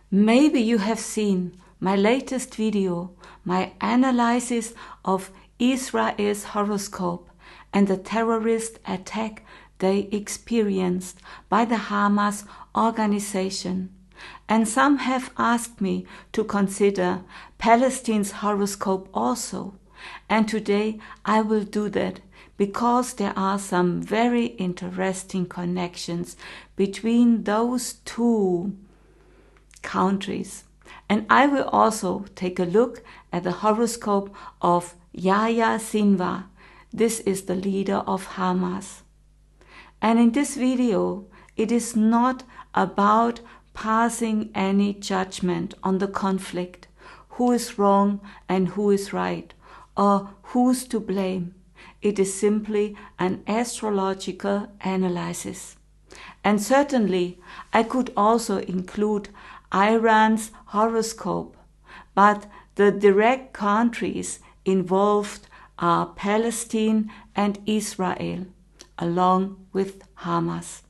Maybe you have seen my latest video, my analysis of Israel's horoscope and the terrorist attack they experienced by the Hamas organization. And some have asked me to consider Palestine's horoscope also. And today I will do that because there are some very interesting connections between those two countries. And I will also take a look at the horoscope of Yaya Sinwar. This is the leader of Hamas. And in this video, it is not about passing any judgment on the conflict, who is wrong and who is right, or who's to blame. It is simply an astrological analysis. And certainly, I could also include Iran's horoscope, but the direct countries involved are Palestine and Israel, along with Hamas.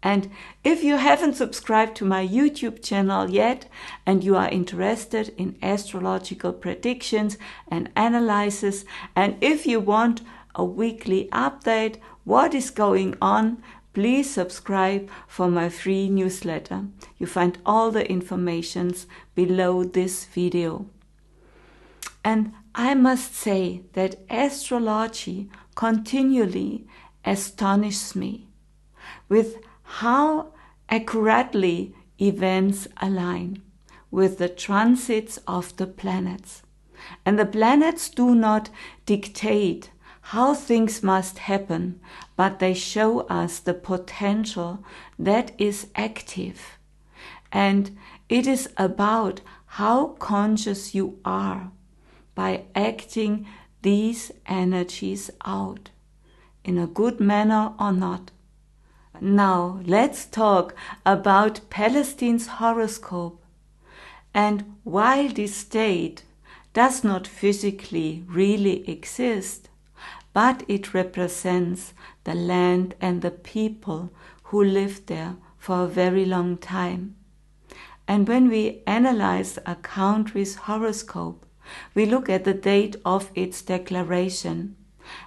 And if you haven't subscribed to my YouTube channel yet and you are interested in astrological predictions and analysis, and if you want a weekly update what is going on, please subscribe for my free newsletter. You find all the informations below this video. And I must say that astrology continually astonishes me with how accurately events align with the transits of the planets. And the planets do not dictate how things must happen, but they show us the potential that is active. And it is about how conscious you are by acting these energies out, in a good manner or not. Now let's talk about Palestine's horoscope. And while this state does not physically really exist, but it represents the land and the people who lived there for a very long time. And when we analyze a country's horoscope, we look at the date of its declaration.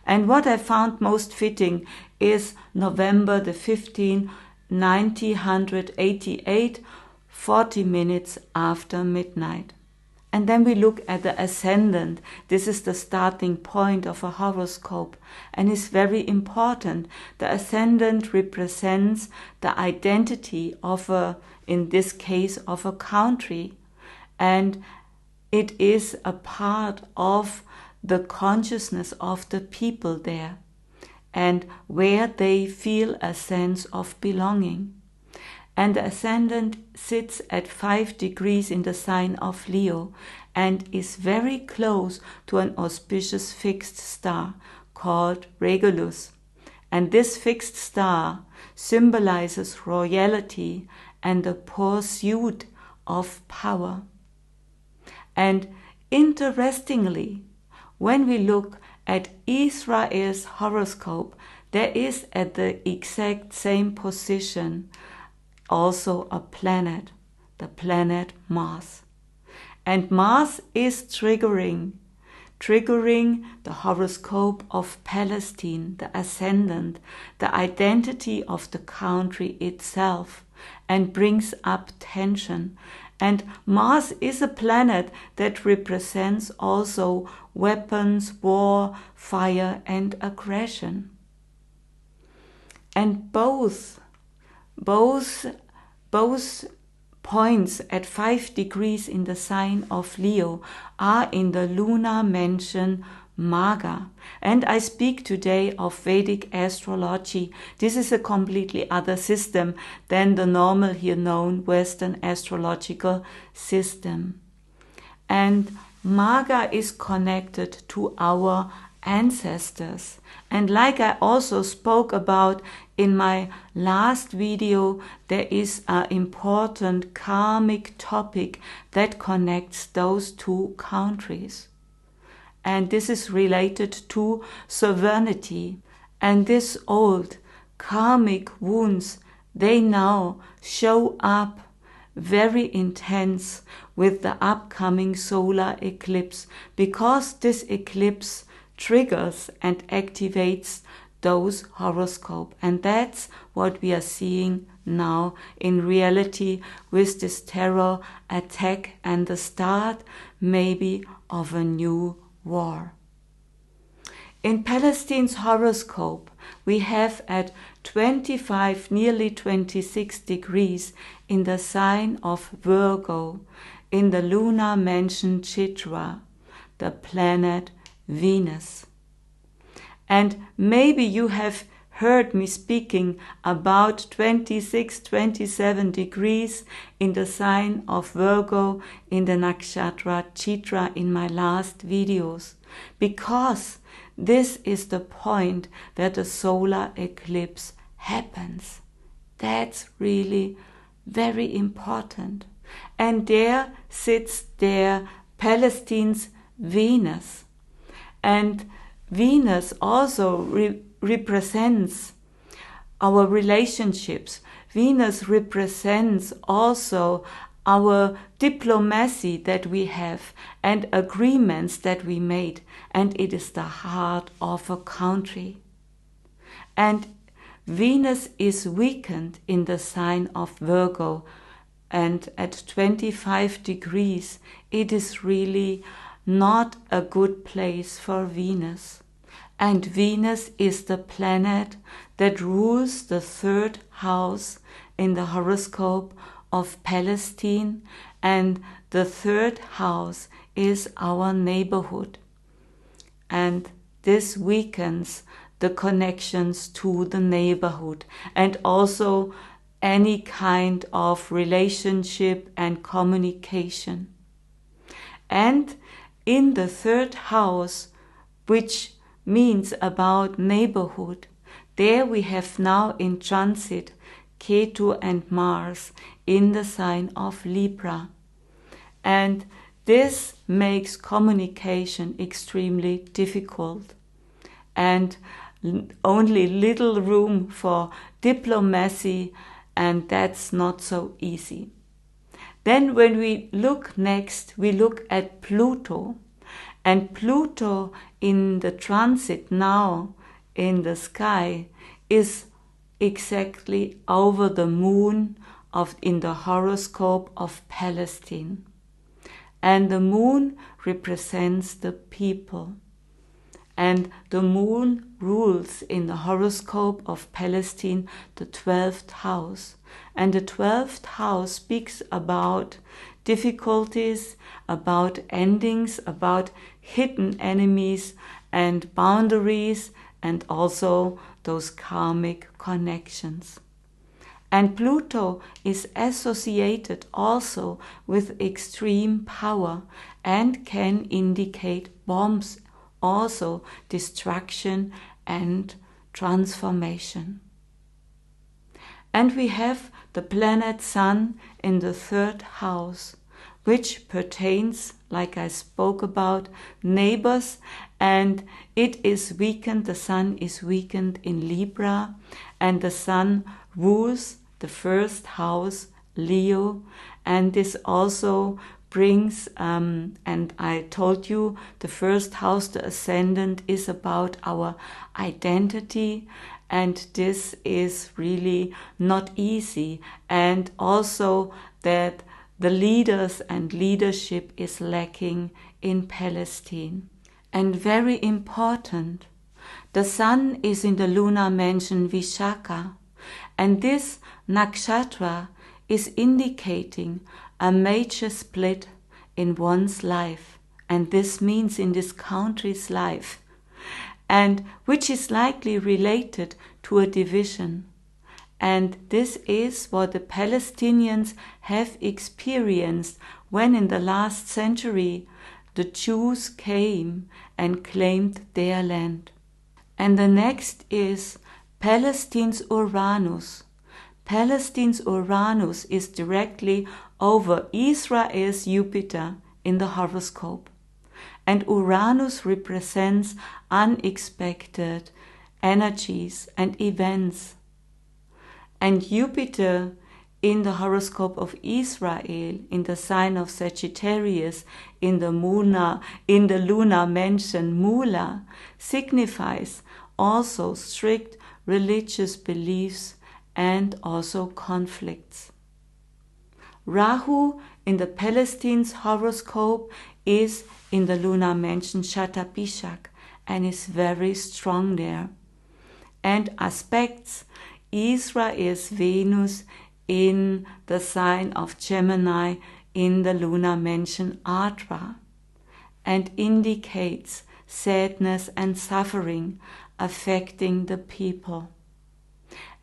And what I found most fitting is November the 15th, 1988, 40 minutes after midnight. And then we look at the ascendant. This is the starting point of a horoscope and is very important. The ascendant represents the identity of in this case, of a country. And it is a part of the consciousness of the people there and where they feel a sense of belonging. And the ascendant sits at 5 degrees in the sign of Leo and is very close to an auspicious fixed star called Regulus. And this fixed star symbolizes royalty and the pursuit of power. And interestingly, when we look at Israel's horoscope, there is at the exact same position also a planet, the planet Mars. And Mars is triggering the horoscope of Palestine, the ascendant, the identity of the country itself, and brings up tension. And Mars is a planet that represents also weapons, war, fire, and aggression. And both points at 5 degrees in the sign of Leo are in the lunar mansion Maga. And I speak today of Vedic astrology. This is a completely other system than the normal here known Western astrological system. And Maga is connected to our ancestors. And like I also spoke about in my last video, there is an important karmic topic that connects those two countries. And this is related to sovereignty. And these old karmic wounds, they now show up very intense with the upcoming solar eclipse, because this eclipse triggers and activates those horoscope. And that's what we are seeing now in reality with this terror attack and the start maybe of a new war. In Palestine's horoscope, we have at 25, nearly 26 degrees in the sign of Virgo, in the lunar mansion Chitra, the planet Venus. And maybe you have heard me speaking about 26, 27 degrees in the sign of Virgo in the nakshatra Chitra in my last videos, because this is the point that the solar eclipse happens. That's really very important. And there sits Palestine's Venus. And Venus also represents our relationships. Venus represents also our diplomacy that we have and agreements that we made, and it is the heart of a country. And Venus is weakened in the sign of Virgo, and at 25 degrees it is really not a good place for Venus. And Venus is the planet that rules the third house in the horoscope of Palestine, and the third house is our neighborhood. And this weakens the connections to the neighborhood and also any kind of relationship and communication. And in the third house, which means about neighborhood, there we have now in transit Ketu and Mars in the sign of Libra. And this makes communication extremely difficult and only little room for diplomacy, and that's not so easy. Then when we look next, we look at Pluto. And Pluto in the transit now in the sky is exactly over the moon in the horoscope of Palestine. And the moon represents the people. And the moon rules in the horoscope of Palestine the 12th house. And the 12th house speaks about difficulties, about endings, about hidden enemies and boundaries, and also those karmic connections. And Pluto is associated also with extreme power and can indicate bombs, also destruction and transformation. And we have the planet Sun in the third house, which pertains, like I spoke about, neighbors, and it is weakened. The Sun is weakened in Libra, and the Sun rules the first house, Leo, and this also brings, and I told you, the first house, the ascendant, is about our identity, and this is really not easy, and also that the leaders and leadership is lacking in Palestine. And very important, the Sun is in the lunar mansion Vishaka, and this nakshatra is indicating a major split in one's life, and this means in this country's life, and which is likely related to a division. And this is what the Palestinians have experienced when in the last century the Jews came and claimed their land. And the next is Palestine's Uranus. Palestine's Uranus is directly over Israel's Jupiter in the horoscope. And Uranus represents unexpected energies and events. And Jupiter in the horoscope of Israel, in the sign of Sagittarius, in the lunar mansion Mula, signifies also strict religious beliefs and also conflicts. Rahu in the Palestine's horoscope is in the lunar mansion Shatabishak and is very strong there, and aspects Israel's Venus in the sign of Gemini in the lunar mansion Adra, and indicates sadness and suffering affecting the people.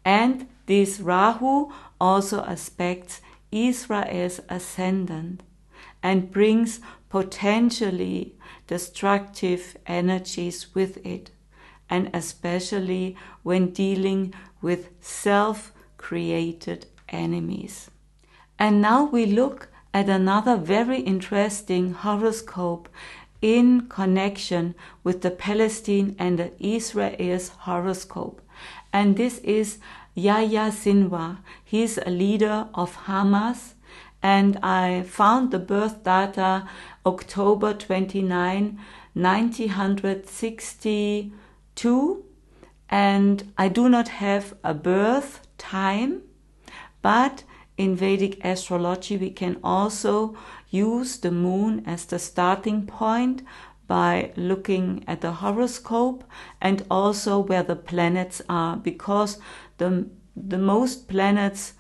And this Rahu also aspects Israel's ascendant and brings potentially destructive energies with it, and especially when dealing with self-created enemies. And now we look at another very interesting horoscope in connection with the Palestine and the Israel's horoscope. And this is Yaya Sinwar. He's a leader of Hamas, and I found the birth data October 29, 1962, and I do not have a birth time, but in Vedic astrology we can also use the moon as the starting point by looking at the horoscope and also where the planets are, because the most planets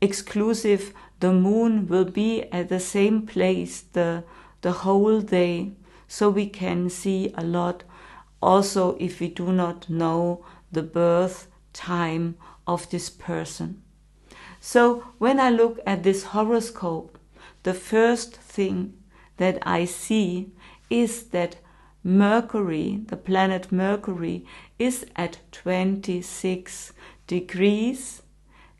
exclusive the moon will be at the same place the whole day, so we can see a lot also if we do not know the birth time of this person. So when I look at this horoscope, the first thing that I see is that Mercury, the planet Mercury, is at 26 degrees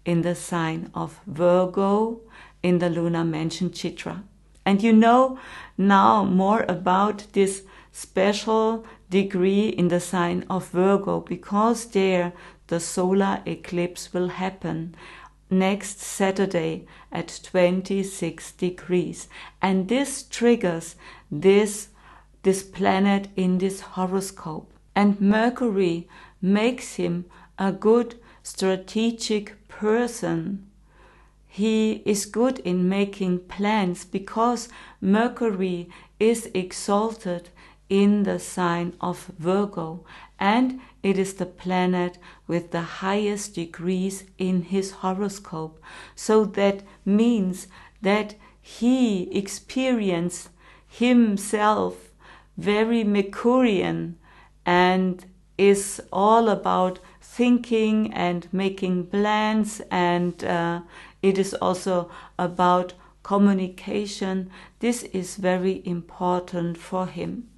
in the sign of Virgo in the lunar mansion Chitra. And you know now more about this special degree in the sign of Virgo, because there the solar eclipse will happen next Saturday at 26 degrees. And this triggers this planet in this horoscope. And Mercury makes him a good strategic person. He is good in making plans because Mercury is exalted in the sign of Virgo, and it is the planet with the highest degrees in his horoscope. So that means that he experienced himself very Mercurian and is all about thinking and making plans, and it is also about communication. This is very important for him.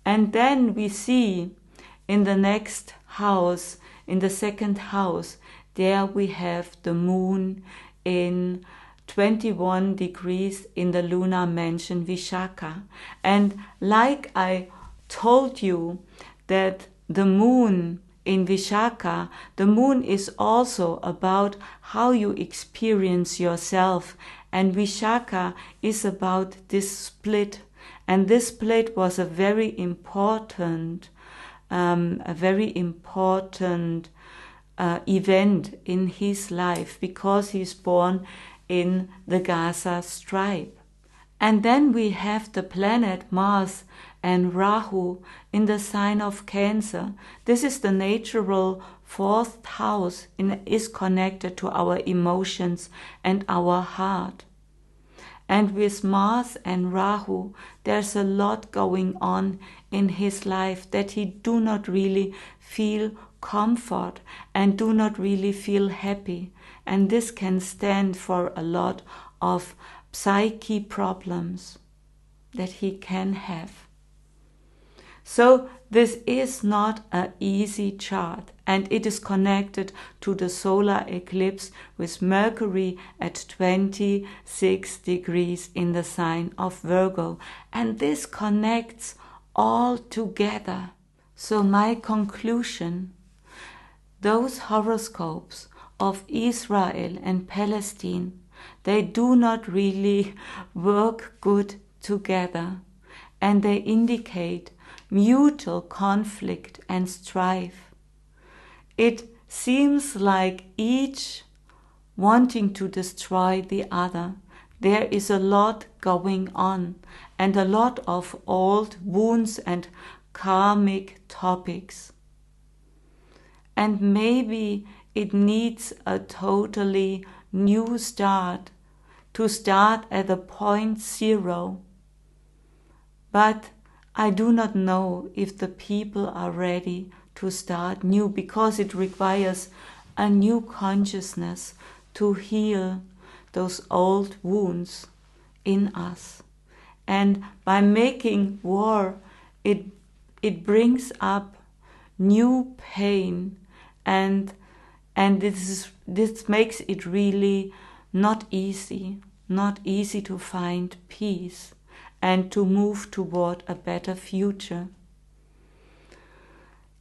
And then we see in the next house, in the second house, there we have the moon in 21 degrees in the lunar mansion Vishaka. And like I told you that the moon in Vishaka, the moon is also about how you experience yourself, and Vishaka is about this split. And this split was a very important event in his life, because he's born in the Gaza Strip. And then we have the planet Mars and Rahu in the sign of Cancer. This is the natural fourth house and is connected to our emotions and our heart. And with Mars and Rahu, there's a lot going on in his life that he do not really feel comfort and do not really feel happy. And this can stand for a lot of psyche problems that he can have. So this is not an easy chart, and it is connected to the solar eclipse with Mercury at 26 degrees in the sign of Virgo. And this connects all together. So my conclusion, those horoscopes of Israel and Palestine, they do not really work good together, and they indicate mutual conflict and strife. It seems like each wanting to destroy the other. There is a lot going on, and a lot of old wounds and karmic topics. And maybe it needs a totally new start, to start at the point zero. But I do not know if the people are ready to start new, because it requires a new consciousness to heal those old wounds in us. And by making war, it brings up new pain, and this makes it really not easy to find peace and to move toward a better future.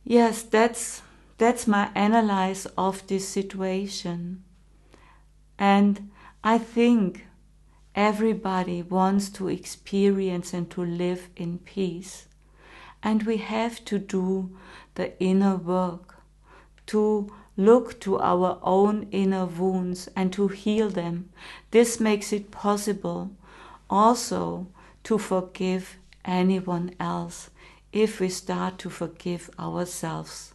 Yes, that's my analysis of this situation. And I think everybody wants to experience and to live in peace. And we have to do the inner work, to look to our own inner wounds and to heal them. This makes it possible also to forgive anyone else if we start to forgive ourselves.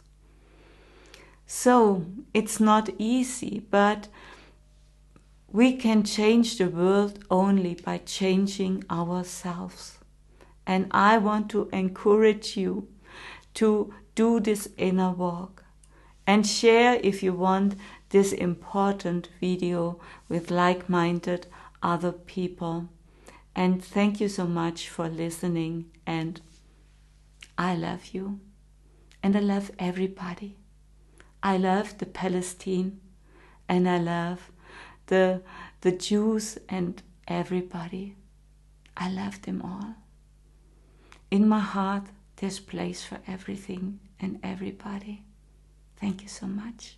So it's not easy, but we can change the world only by changing ourselves. And I want to encourage you to do this inner work and share, if you want, this important video with like-minded other people. And thank you so much for listening, and I love you, and I love everybody. I love the Palestine, and I love the Jews and everybody. I love them all. In my heart, there's place for everything and everybody. Thank you so much.